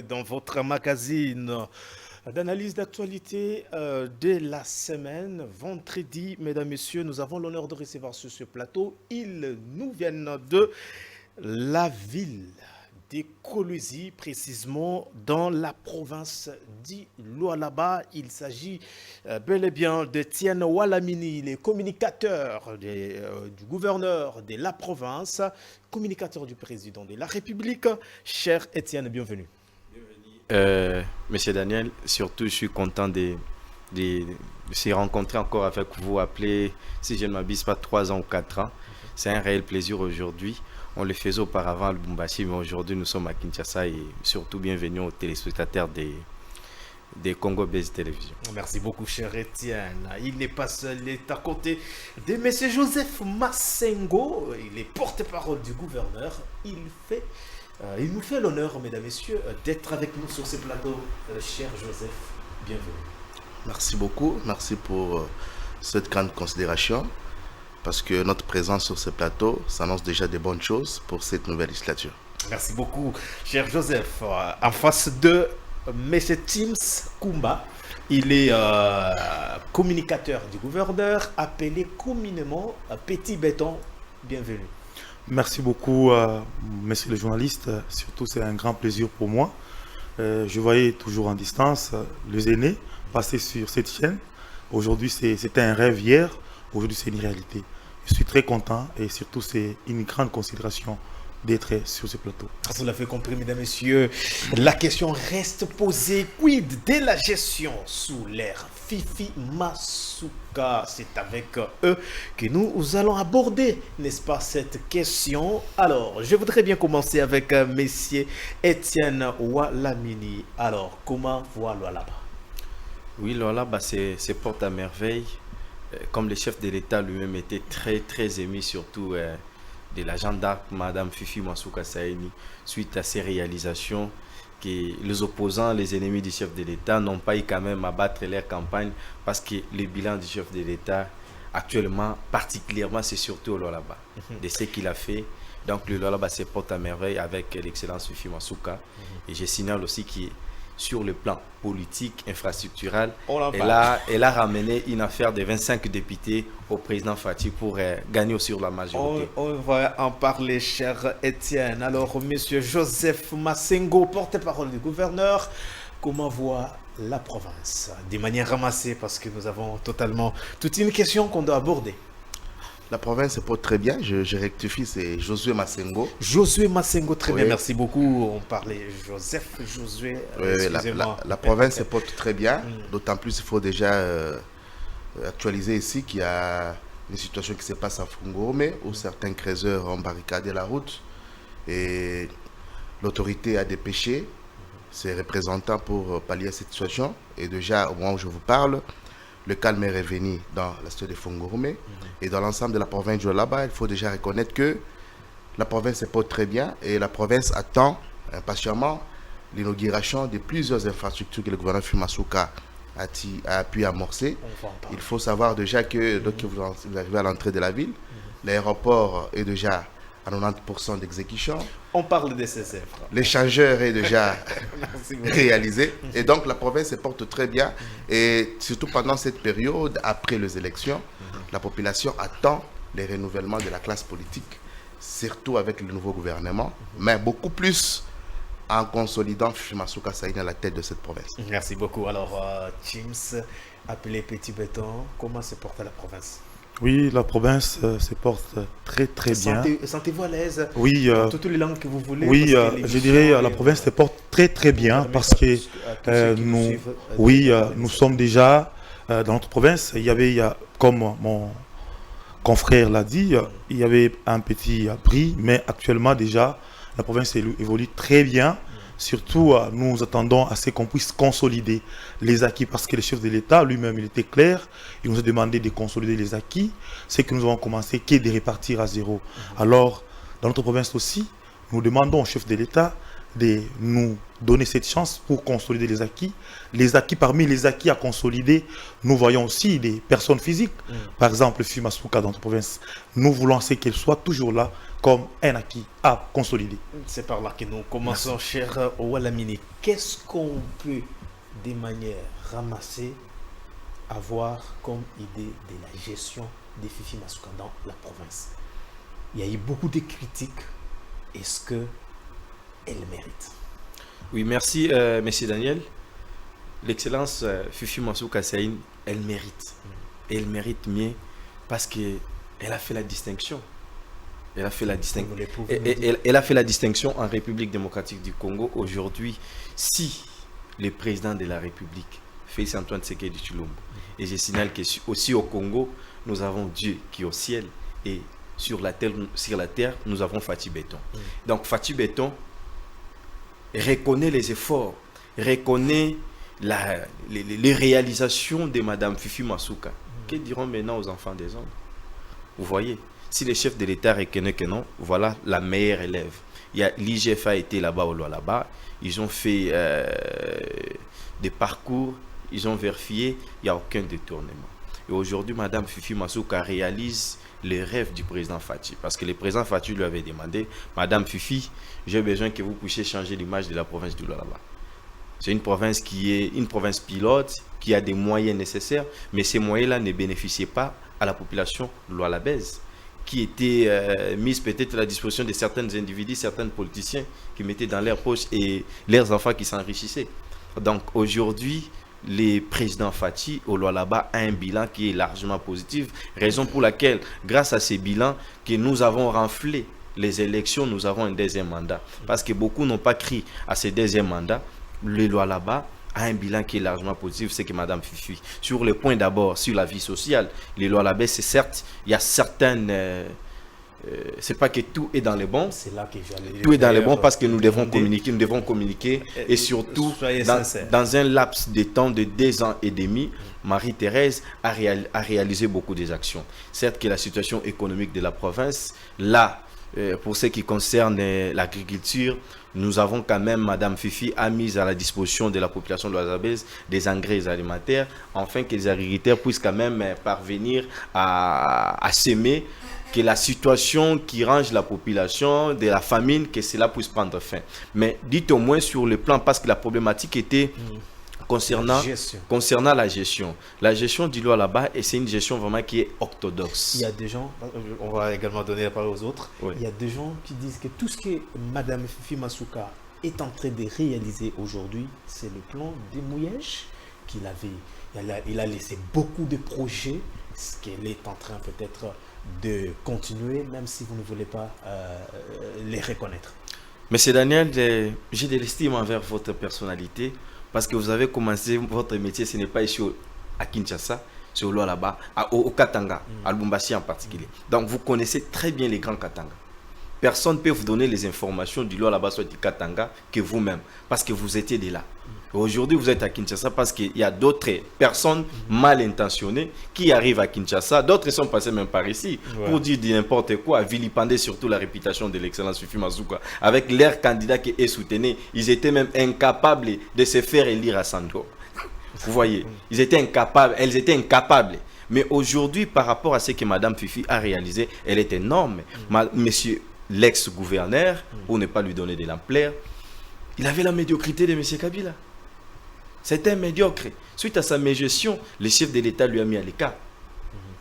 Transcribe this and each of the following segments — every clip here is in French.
dans votre magazine d'analyse d'actualité de la semaine. Vendredi, mesdames, messieurs, nous avons l'honneur de recevoir sur ce plateau. Ils nous viennent de la ville des Colosi, précisément dans la province d'Iloalaba. Il s'agit bel et bien d'Etienne Walamini, le communicateur du gouverneur de la province, communicateur du président de la République. Cher Etienne, bienvenue. Monsieur Daniel, surtout je suis content de se rencontrer encore avec vous, appelé, si je ne m'abuse pas, 3 ans ou 4 ans. C'est un réel plaisir aujourd'hui. On le faisait auparavant à Lubumbashi, mais aujourd'hui nous sommes à Kinshasa et surtout bienvenue aux téléspectateurs des Congo Base Télévision. Merci beaucoup, cher Etienne. Il n'est pas seul, il est à côté de M. Joseph Massengo. Il est porte-parole du gouverneur. Il nous fait l'honneur, mesdames, messieurs, d'être avec nous sur ce plateau. Cher Joseph, bienvenue. Merci beaucoup. Merci pour cette grande considération. Parce que notre présence sur ce plateau s'annonce déjà de bonnes choses pour cette nouvelle législature. Merci beaucoup, cher Joseph. En face de M. Tims Kumba, il est communicateur du gouverneur, appelé communément Petit Béton. Bienvenue. Merci beaucoup, messieurs les journalistes. Surtout, c'est un grand plaisir pour moi. Je voyais toujours en distance les aînés passer sur cette chaîne. Aujourd'hui, c'était un rêve hier. Aujourd'hui, c'est une réalité. Je suis très content et surtout, c'est une grande considération d'être sur ce plateau. Vous l'avez compris, mesdames, messieurs, la question reste posée. Quid de la gestion sous l'ère Fifi Masuka? C'est avec eux que nous allons aborder, n'est-ce pas, cette question. Alors, je voudrais bien commencer avec messieurs Etienne Walamini. Alors, comment voit Lualaba? Oui, Lualaba, c'est porte à merveille. Comme le chef de l'État lui-même était très ému, surtout de la gendarme Madame Fifi Masuka Saini, suite à ces réalisations, que les opposants, les ennemis du chef de l'État n'ont pas eu quand même à battre leur campagne, parce que le bilan du chef de l'État actuellement, particulièrement, c'est surtout au Lualaba, de ce qu'il a fait. Donc le Lualaba se porte à merveille avec l'excellence Fifi Masuka. Et je signale aussi qu'il sur le plan politique, infrastructural, elle a ramené une affaire de 25 députés au président Fati pour gagner sur la majorité. On va en parler, cher Etienne. Alors, monsieur Joseph Massengo, porte-parole du gouverneur, comment voit la province? De manière ramassée, parce que nous avons totalement toute une question qu'on doit aborder. La province se porte très bien, je rectifie, c'est Josué Massengo. Josué Massengo, très bien, merci beaucoup. On parlait Josué. La province se porte très bien, d'autant plus il faut déjà actualiser ici qu'il y a une situation qui se passe à Fungorome, où certains creuseurs ont barricadé la route et l'autorité a dépêché ses représentants pour pallier à cette situation. Et déjà, au moment où je vous parle, le calme est revenu dans la cité de Fungorome et dans l'ensemble de la province de Lualaba. Il faut déjà reconnaître que la province se porte très bien et la province attend impatiemment l'inauguration de plusieurs infrastructures que le gouvernement Fifi Masuka a pu amorcer. Il faut savoir déjà que lorsque vous arrivez à l'entrée de la ville, l'aéroport est déjà à 90% d'exécution. On parle de ces œuvres. L'échangeur est déjà réalisé. Et donc la province se porte très bien. Et surtout pendant cette période, après les élections, la population attend les renouvellements de la classe politique, surtout avec le nouveau gouvernement, mais beaucoup plus en consolidant Fifi Masuka Saini à la tête de cette province. Merci beaucoup. Alors, James, appelé Petit Béton, comment se porte la province? Oui, la province se porte très bien. Sentez-vous à l'aise? Oui, toutes les langues que vous voulez. Oui, je dirais la province se porte très bien parce que nous sommes déjà dans notre province. Il y avait, comme mon confrère l'a dit, il y avait un petit bris, mais actuellement déjà la province évolue très bien. Surtout, nous attendons à ce qu'on puisse consolider les acquis parce que le chef de l'État lui-même, il était clair. Il nous a demandé de consolider les acquis. C'est que nous avons commencé de repartir à zéro. Alors, dans notre province aussi, nous demandons au chef de l'État de nous donner cette chance pour consolider les acquis. Parmi les acquis à consolider, nous voyons aussi des personnes physiques. Par exemple, Fifi Masuka dans notre province. Nous voulons qu'elle soit toujours là comme un acquis à consolider. C'est par là que nous commençons, cher Oualamini. Qu'est-ce qu'on peut, de manière ramassée, avoir comme idée de la gestion de Fifi Masuka dans la province? Il y a eu beaucoup de critiques. Est-ce qu'elle mérite? Oui, merci, monsieur Daniel. L'excellence Fifi Masuka Saïni, elle mérite. Et elle mérite mieux parce qu'elle a fait la distinction. Elle a fait la distinction. Elle a fait la distinction en République démocratique du Congo. Aujourd'hui, si le président de la République, Félix Antoine Tshisekedi Tshilombo, et je signale que aussi au Congo, nous avons Dieu qui est au ciel et sur la terre, nous avons Fatih Béton. Donc Fatih Béton reconnaît les efforts, reconnaît les réalisations de Madame Fifi Masuka. Que diront maintenant aux enfants des hommes? Vous voyez, si les chefs de l'État reconnaissent que non, voilà la meilleure élève. L'IGF a été là-bas au là-bas, ils ont fait des parcours, ils ont vérifié, il n'y a aucun détournement. Et aujourd'hui, Madame Fifi Masuka réalise les rêves du président Fatih. Parce que le président Fatih lui avait demandé, Madame Fifi, j'ai besoin que vous puissiez changer l'image de la province du Lualaba. C'est une province qui est une province pilote, qui a des moyens nécessaires, mais ces moyens-là ne bénéficiaient pas à la population lualabaise, qui était mise peut-être à la disposition de certains individus, certains politiciens qui mettaient dans leurs poches et leurs enfants qui s'enrichissaient. Donc aujourd'hui, le président Fatih au Lualaba a un bilan qui est largement positif, raison pour laquelle, grâce à ces bilans, que nous avons renflé les élections, nous avons un deuxième mandat. Parce que beaucoup n'ont pas cru à ce deuxième mandat. Le Lualaba a un bilan qui est largement positif, c'est que Madame Fifi, sur le point d'abord, sur la vie sociale, le Lualaba, c'est certes, il y a certaines... c'est pas que tout est dans les bons. C'est là que j'allais. Tout est dans les bons parce que nous devons communiquer et surtout dans un laps de temps de 2 ans et demi, Marie-Thérèse a réalisé beaucoup des actions. Certes que la situation économique de la province, là, pour ce qui concerne l'agriculture, nous avons quand même, Madame Fifi a mis à la disposition de la population de l'Ouazabès des engrais alimentaires, afin que les agriculteurs puissent quand même parvenir à s'aimer, que la situation qui range la population de la famine, que cela puisse prendre fin. Mais dites au moins sur le plan, parce que la problématique était concernant la gestion. La gestion du Lualaba, et c'est une gestion vraiment qui est orthodoxe. Il y a des gens, on va également donner la parole aux autres, oui. Il y a des gens qui disent que tout ce que Madame Fifi Masuka est en train de réaliser aujourd'hui, c'est le plan de mouillage qu'il avait. Il a laissé beaucoup de projets, ce qu'elle est en train peut-être de continuer, même si vous ne voulez pas les reconnaître. Monsieur Daniel, j'ai de l'estime envers votre personnalité, parce que vous avez commencé votre métier, ce n'est pas ici à Kinshasa, c'est au Lualaba, au Katanga, à Lubumbashi en particulier. Donc vous connaissez très bien les grands Katanga. Personne ne peut vous donner les informations du Lualaba soit du Katanga que vous-même, parce que vous étiez de là. Aujourd'hui, vous êtes à Kinshasa parce qu'il y a d'autres personnes mal intentionnées qui arrivent à Kinshasa. D'autres sont passés même par ici pour dire n'importe quoi, vilipender surtout la réputation de l'excellence Fifi Masuka. Avec leurs candidats qui est soutenu, ils étaient même incapables de se faire élire à Sando. Vous voyez, elles étaient incapables. Mais aujourd'hui, par rapport à ce que Madame Fifi a réalisé, elle est énorme. Monsieur l'ex-gouverneur, pour ne pas lui donner de l'ampleur, il avait la médiocrité de Monsieur Kabila. C'était médiocre. Suite à sa mégestion, le chef de l'État lui a mis à l'écart.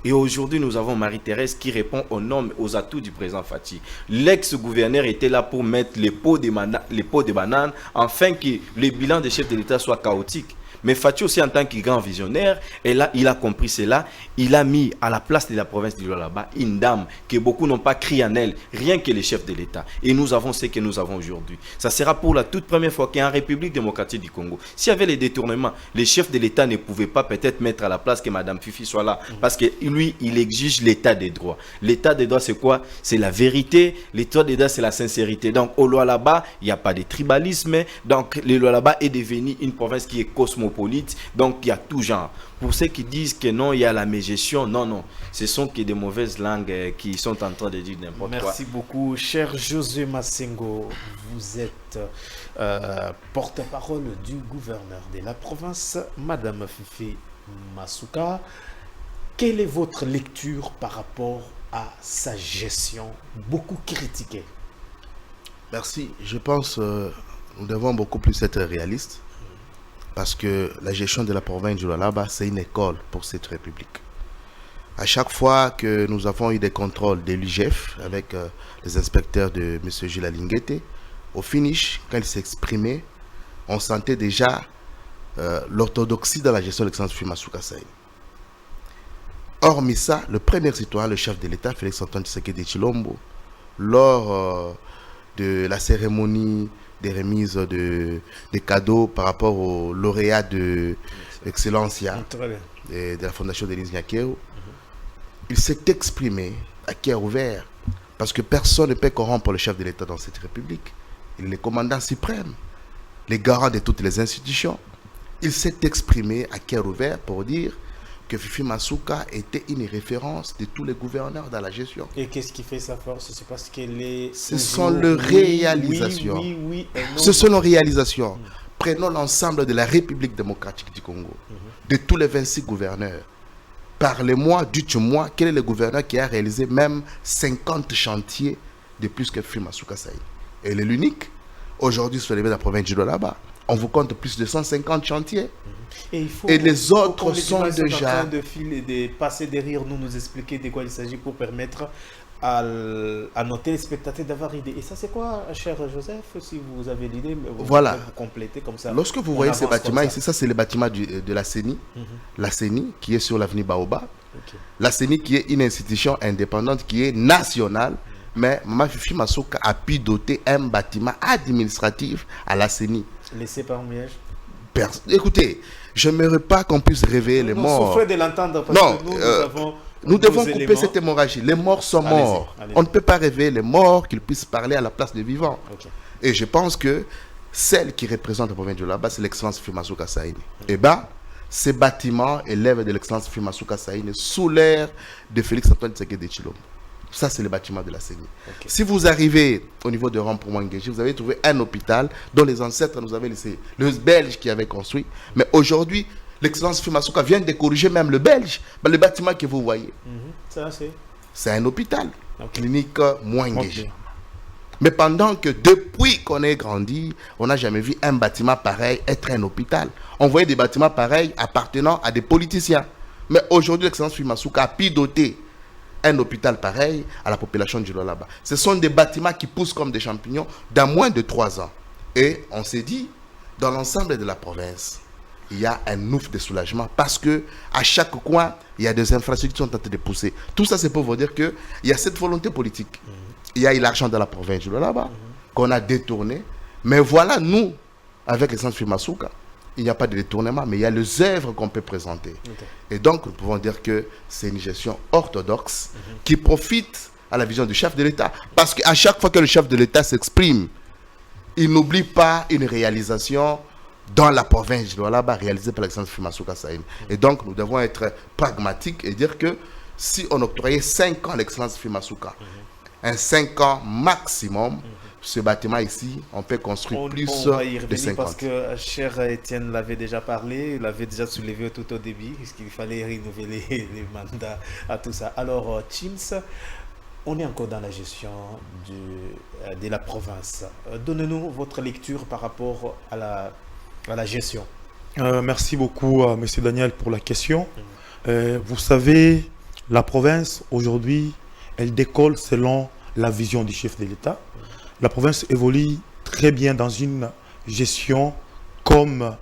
Et aujourd'hui, nous avons Marie-Thérèse qui répond aux normes, aux atouts du président Fatih. L'ex-gouverneur était là pour mettre les pots de bananes afin que le bilan des chefs de l'État soit chaotique. Mais Fatih aussi, en tant que grand visionnaire, il a compris cela. Il a mis à la place de la province du Lualaba une dame que beaucoup n'ont pas crié en elle, rien que les chefs de l'État. Et nous avons ce que nous avons aujourd'hui. Ça sera pour la toute première fois qu'en République démocratique du Congo, s'il y avait les détournements, les chefs de l'État ne pouvaient pas peut-être mettre à la place que Madame Fifi soit là. Parce que lui, il exige l'état des droits. L'état des droits, c'est quoi? C'est la vérité. L'état des droits, c'est la sincérité. Donc, au Lualaba, il n'y a pas de tribalisme. Donc, le Lualaba est devenu une province qui est cosmopolite. cosmopolite, donc il y a tout genre. Pour ceux qui disent que non, il y a la mégestion, non, non. Ce sont que des mauvaises langues qui sont en train de dire n'importe quoi. Merci beaucoup. Cher José Massengo, vous êtes porte-parole du gouverneur de la province, Madame Fifi Masuka. Quelle est votre lecture par rapport à sa gestion, beaucoup critiquée? Merci. Je pense nous devons beaucoup plus être réalistes parce que la gestion de la province du Lualaba, c'est une école pour cette république. À chaque fois que nous avons eu des contrôles de l'IGF avec les inspecteurs de M. Gilles Alinguete, au finish, quand il s'exprimait, on sentait déjà l'orthodoxie dans la gestion de l'excellence Fifi Masuka Saini. Hormis ça, le premier citoyen, le chef de l'État, Félix Antoine Tshisekedi Tshilombo, lors de la cérémonie des remises des cadeaux par rapport au lauréat de l'excellencia de la fondation Denis Nyakeo, il s'est exprimé à cœur ouvert parce que personne ne peut corrompre le chef de l'État dans cette république. Il est le commandant suprême, le garant de toutes les institutions. Il s'est exprimé à cœur ouvert pour dire que Fifi Masuka était une référence de tous les gouverneurs dans la gestion. Et qu'est-ce qui fait sa force? C'est parce qu'elle est... Ce sont les réalisations. Ce sont nos réalisations. Prenons l'ensemble de la République démocratique du Congo, de tous les 26 gouverneurs. Parlez-moi, dites-moi, quel est le gouverneur qui a réalisé même 50 chantiers de plus que Fifi Masuka Saini? Elle est l'unique. Aujourd'hui, sur les de la province du Lualaba, on vous compte plus de 150 chantiers. Et les autres sont déjà... en train de passer derrière nous, nous expliquer de quoi il s'agit pour permettre à nos téléspectateurs d'avoir idée. Et ça, c'est quoi, cher Joseph? Si vous avez l'idée, voilà. Vous complétez comme ça. Lorsque vous voyez ces bâtiments ici, ça c'est le bâtiment de la CENI. La CENI qui est sur l'avenue Baobab. La CENI qui est une institution indépendante, qui est nationale. Mais Mama Fifi Masuka a pu doter un bâtiment administratif à la CENI. Laissé par Miège. Écoutez, je n'aimerais pas qu'on puisse réveiller les morts. Souffrez de l'entendre parce que nous devons couper cette hémorragie. Les morts sont morts. On ne peut pas réveiller les morts, qu'ils puissent parler à la place des vivants. Et je pense que celle qui représente la province de là-bas, c'est l'excellence Fifi Masuka Saini. Et bien, ces bâtiments élèvent de l'excellence Fifi Masuka Saini sous l'ère de Félix Antoine Tshisekedi Tshilombo. Ça, c'est le bâtiment de la CENI. Si vous arrivez au niveau de Rampont-Mouangéji, vous avez trouvé un hôpital dont les ancêtres nous avaient laissé, le Belge qui avait construit. Mais aujourd'hui, l'excellence Fifi Masuka vient de corriger même le Belge. Le bâtiment que vous voyez, c'est un hôpital, clinique Mouangéji. Mais pendant que depuis qu'on est grandi, on n'a jamais vu un bâtiment pareil être un hôpital. On voyait des bâtiments pareils appartenant à des politiciens. Mais aujourd'hui, l'excellence Fifi Masuka a pu doter un hôpital pareil à la population du Lualaba. Ce sont des bâtiments qui poussent comme des champignons dans moins de 3 ans. Et on s'est dit, dans l'ensemble de la province, il y a un ouf de soulagement parce que à chaque coin, il y a des infrastructures qui sont en train de pousser. Tout ça, c'est pour vous dire qu'il y a cette volonté politique. Il y a eu l'argent de la province du Lualaba qu'on a détourné. Mais voilà, nous, avec les centres Fifi Masuka, il n'y a pas de détournement, mais il y a les œuvres qu'on peut présenter. Et donc, nous pouvons dire que c'est une gestion orthodoxe qui profite à la vision du chef de l'État. Parce qu'à chaque fois que le chef de l'État s'exprime, il n'oublie pas une réalisation dans la province du Lualaba réalisée par l'excellence Fifi Masuka Saini. Et donc, nous devons être pragmatiques et dire que si on octroyait 5 ans à l'excellence Fifi Masuka, un 5 ans maximum, ce bâtiment ici, on peut construire plus de 50. Parce que cher Étienne l'avait déjà parlé, il l'avait déjà soulevé tout au début, puisqu'il fallait renouveler les mandats à tout ça. Alors, Chims, on est encore dans la gestion de la province. Donnez-nous votre lecture par rapport à la gestion. Merci beaucoup à M. Daniel pour la question. Vous savez, la province, aujourd'hui, elle décolle selon la vision du chef de l'État. La province évolue très bien dans une gestion, comme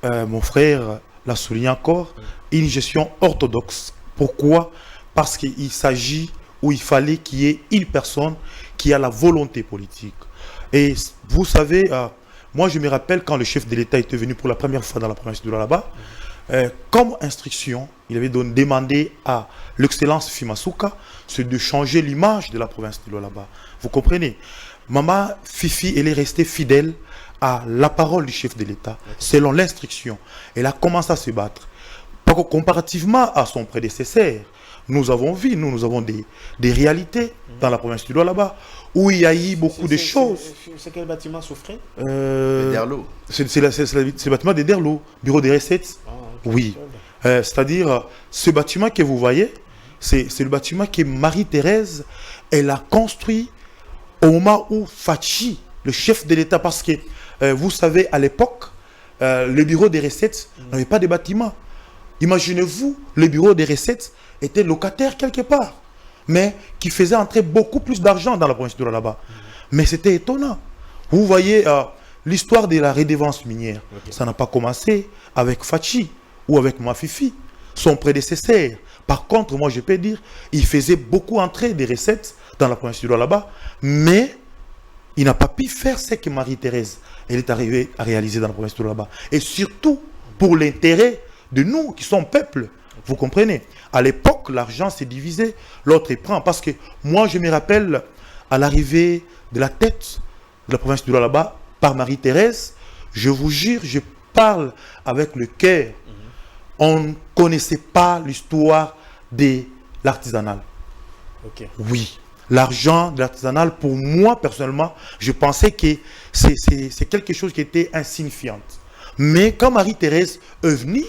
mon frère l'a souligné encore, une gestion orthodoxe. Pourquoi? Parce qu'il s'agit, ou il fallait qu'il y ait une personne qui a la volonté politique. Et vous savez, moi je me rappelle quand le chef de l'État était venu pour la première fois dans la province de Lualaba, comme instruction, il avait demandé à l'excellence Fifi Masuka, c'est de changer l'image de la province de Lualaba. Vous comprenez? Maman Fifi, elle est restée fidèle à la parole du chef de l'État, selon l'instruction. Elle a commencé à se battre. Comparativement à son prédécesseur, nous avons vu, nous avons des réalités dans la province du Doigt là-bas, où il y a eu beaucoup de choses. C'est quel bâtiment souffrait? Derlo. C'est le bâtiment de Derlo, bureau des recettes. Oui. C'est-à-dire, ce bâtiment que vous voyez, c'est le bâtiment que Marie-Thérèse, elle a construit au moment où Fachi, le chef de l'État, parce que vous savez, à l'époque, le bureau des recettes n'avait pas de bâtiment. Imaginez-vous, le bureau des recettes était locataire quelque part, mais qui faisait entrer beaucoup plus d'argent dans la province de là-bas. Mais c'était étonnant. Vous voyez, l'histoire de la redevance minière, ça n'a pas commencé avec Fachi ou avec Mafifi, son prédécesseur. Par contre, moi je peux dire, il faisait beaucoup entrer des recettes dans la province du là-bas, mais il n'a pas pu faire ce que Marie-Thérèse, elle est arrivée à réaliser dans la province de là-bas. Et surtout, pour l'intérêt de nous qui sommes peuple. Vous comprenez? À l'époque, l'argent s'est divisé, l'autre il prend. Parce que moi, je me rappelle, à l'arrivée de la tête de la province du là-bas, par Marie-Thérèse, je vous jure, je parle avec le cœur. On ne connaissait pas l'histoire de l'artisanal. Oui. L'argent de l'artisanal, pour moi, personnellement, je pensais que c'est quelque chose qui était insignifiant. Mais quand Marie-Thérèse est venue,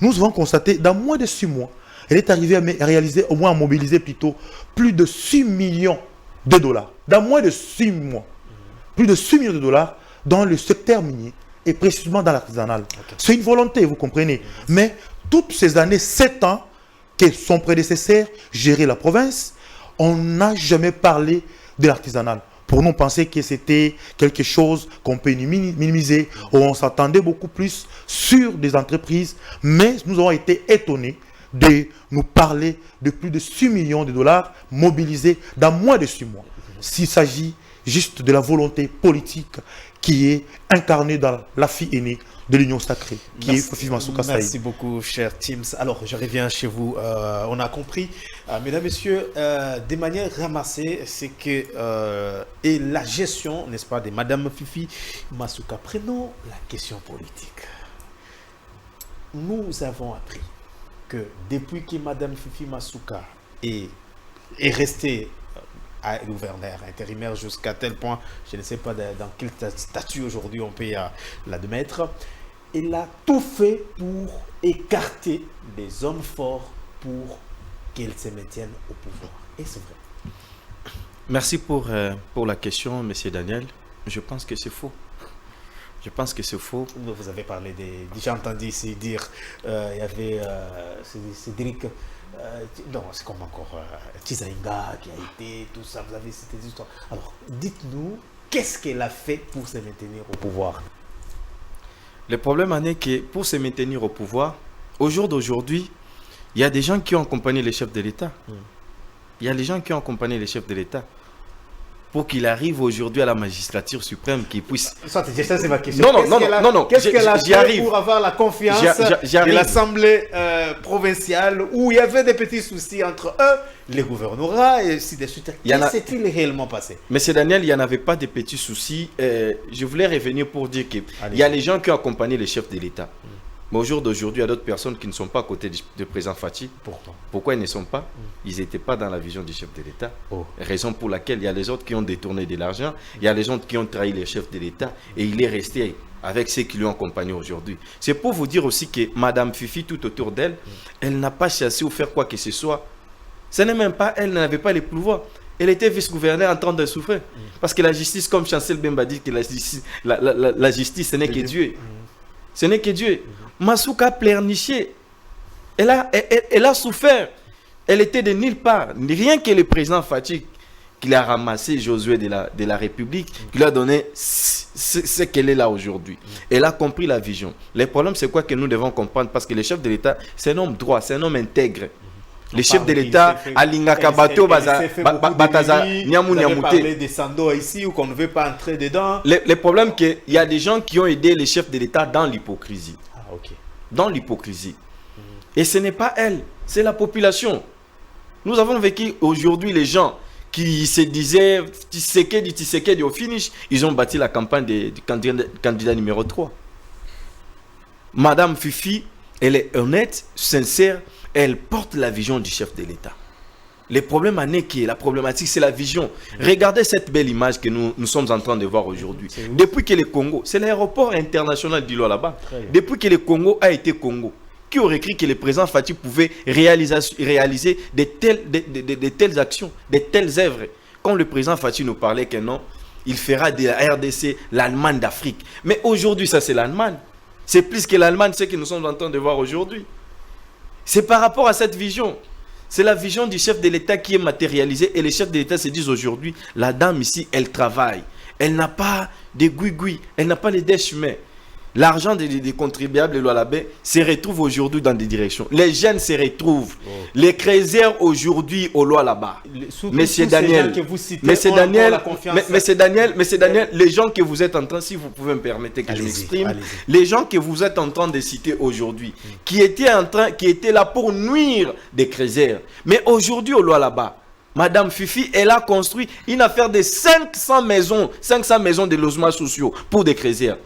nous avons constaté, dans moins de 6 mois, elle est arrivée à réaliser, au moins à mobiliser plutôt, plus de 6 millions de dollars. Dans moins de 6 mois. Plus de 6 millions de dollars dans le secteur minier et précisément dans l'artisanal. C'est une volonté, vous comprenez. Mais toutes ces années, 7 ans, que son prédécesseur gérait la province, on n'a jamais parlé de l'artisanal. Pour nous, penser que c'était quelque chose qu'on peut minimiser, où on s'attendait beaucoup plus sur des entreprises, mais nous avons été étonnés de nous parler de plus de 6 millions de dollars mobilisés dans moins de 6 mois. S'il s'agit juste de la volonté politique qui est incarnée dans la fille aînée de l'Union sacrée, qui est Fifi Masuka Saïd. Merci beaucoup, cher Teams. Alors, je reviens chez vous. On a compris, mesdames, messieurs, de manière ramassée, c'est que et la gestion, n'est-ce pas, de Madame Fifi Masuka. Prenons la question politique. Nous avons appris que depuis que Madame Fifi Masuka est restée gouverneur intérimaire jusqu'à tel point, je ne sais pas dans quel statut aujourd'hui on peut l'admettre, il a tout fait pour écarter des hommes forts pour qu'ils se maintiennent au pouvoir. Et c'est vrai. Merci pour la question, monsieur Daniel. Je pense que c'est faux. Je pense que c'est faux. Vous avez parlé j'ai entendu ici dire, il y avait Cédric, non, c'est comme encore Tizaïnga qui a été, tout ça, vous avez cité des histoires. Alors, dites-nous, qu'est-ce qu'elle a fait pour se maintenir au pouvoir? Le problème en est que pour se maintenir au pouvoir, au jour d'aujourd'hui, il y a des gens qui ont accompagné les chefs de l'État. Il y a des gens qui ont accompagné les chefs de l'État pour qu'il arrive aujourd'hui à la magistrature suprême, qu'il puisse... Ça, c'est ma question. Non. Qu'est-ce qu'elle a fait pour avoir la confiance de l'Assemblée provinciale où il y avait des petits soucis entre eux, les gouvernorats et ainsi de suite? Qu'est-ce qui s'est-il réellement passé? Monsieur Daniel, il n'y en avait pas de petits soucis. Je voulais revenir pour dire qu'il y a les gens qui ont accompagné les chefs de l'État. Mais au jour d'aujourd'hui, il y a d'autres personnes qui ne sont pas à côté du président Fachi. Pourquoi ils ne sont pas? Ils n'étaient pas dans la vision du chef de l'État. Raison pour laquelle il y a les autres qui ont détourné de l'argent, il y a les autres qui ont trahi les chefs de l'État et il est resté avec ceux qui lui ont accompagné aujourd'hui. C'est pour vous dire aussi que Madame Fifi, tout autour d'elle, elle n'a pas chassé ou faire quoi que ce soit. Ce n'est même pas elle, n'avait pas les pouvoirs. Elle était vice-gouverneur en train de souffrir. Parce que la justice, comme Chancel Bemba dit, que la justice, ce n'est que Dieu. Ce n'est que Dieu. Masuka a pleurniché. Elle a souffert. Elle était de nulle part. Rien que le président Fachi qui a ramassé Josué de la République, qui lui a donné ce qu'elle est là aujourd'hui. Elle a compris la vision. Le problème, c'est quoi que nous devons comprendre? Parce que le chef de l'État, c'est un homme droit, c'est un homme intègre. Le chef de l'État, Alinga Kabato, Bataza, Niamou Niamouté. Vous avez parlé des Sando ici ou qu'on ne veut pas entrer dedans. Le problème, c'est qu'il y a des gens qui ont aidé les chefs de l'État dans l'hypocrisie. Dans l'hypocrisie. Et ce n'est pas elle, c'est la population. Nous avons vécu aujourd'hui les gens qui se disaient Tshisekedi au finish, ils ont bâti la campagne du candidat numéro 3. Madame Fifi, elle est honnête, sincère, elle porte la vision du chef de l'État. Le problème la problématique, c'est la vision. Regardez cette belle image que nous sommes en train de voir aujourd'hui. Depuis que le Congo, c'est l'aéroport international d'Ilo là-bas. Depuis que le Congo a été Congo, qui aurait cru que le président Fati pouvait réaliser de telles actions, de telles œuvres. Quand le président Fati nous parlait que non, il fera de la RDC l'Allemagne d'Afrique. Mais aujourd'hui, ça c'est l'Allemagne. C'est plus que l'Allemagne, ce que nous sommes en train de voir aujourd'hui. C'est par rapport à cette vision. C'est la vision du chef de l'État qui est matérialisée. Et les chefs de l'État se disent aujourd'hui, la dame ici, elle travaille. Elle n'a pas de gouigouis, elle n'a pas les déchemins. L'argent des contribuables de l'Oualabé se retrouve aujourd'hui dans des directions. Les jeunes se retrouvent. Les crésières aujourd'hui au Oualaba. Monsieur Daniel, les gens que vous êtes en train, si vous pouvez me permettre que je m'exprime, les gens que vous êtes en train de citer aujourd'hui, qui étaient là pour nuire des crésières, mais aujourd'hui au Oualaba, Madame Fifi, elle a construit une affaire de 500 maisons de logements sociaux pour des crésières.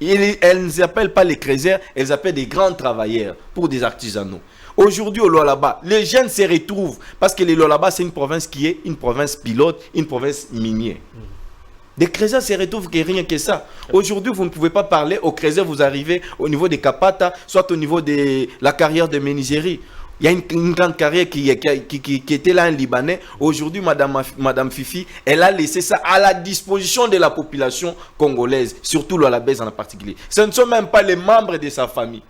Elles ne s'appellent pas les crésières, elles s'appellent des grands travailleurs pour des artisanaux. Aujourd'hui au Lualaba, les jeunes se retrouvent parce que le Lualaba c'est une province qui est une province pilote, une province minière. Des crésières se retrouvent que rien que ça. Aujourd'hui, vous ne pouvez pas parler aux crésières, vous arrivez au niveau des Kapata, soit au niveau de la carrière de menuiserie. Il y a une grande carrière qui était là, un Libanais. Aujourd'hui, Madame Fifi, elle a laissé ça à la disposition de la population congolaise, surtout l'Oualabès en particulier. Ce ne sont même pas les membres de sa famille.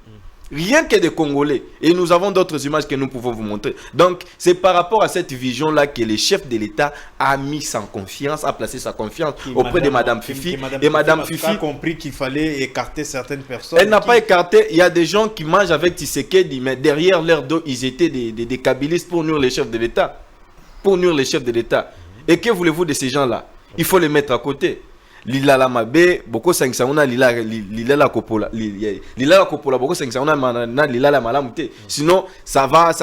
Rien que des Congolais. Et nous avons d'autres images que nous pouvons vous montrer. Donc, c'est par rapport à cette vision-là que le chef de l'État a mis sa confiance, a placé sa confiance auprès de Madame Fifi. Et Madame Fifi a compris qu'il fallait écarter certaines personnes. Elle n'a pas écarté. Il y a des gens qui mangent avec Tshisekedi, mais derrière leur dos, ils étaient des kabylistes pour nuire les chefs de l'État. Pour nuire les chefs de l'État. Et que voulez-vous de ces gens-là? Il faut les mettre à côté. Lila la mabe boko sangsauna lila la kopola boko sangsauna na lila la malamute, sinon ça fera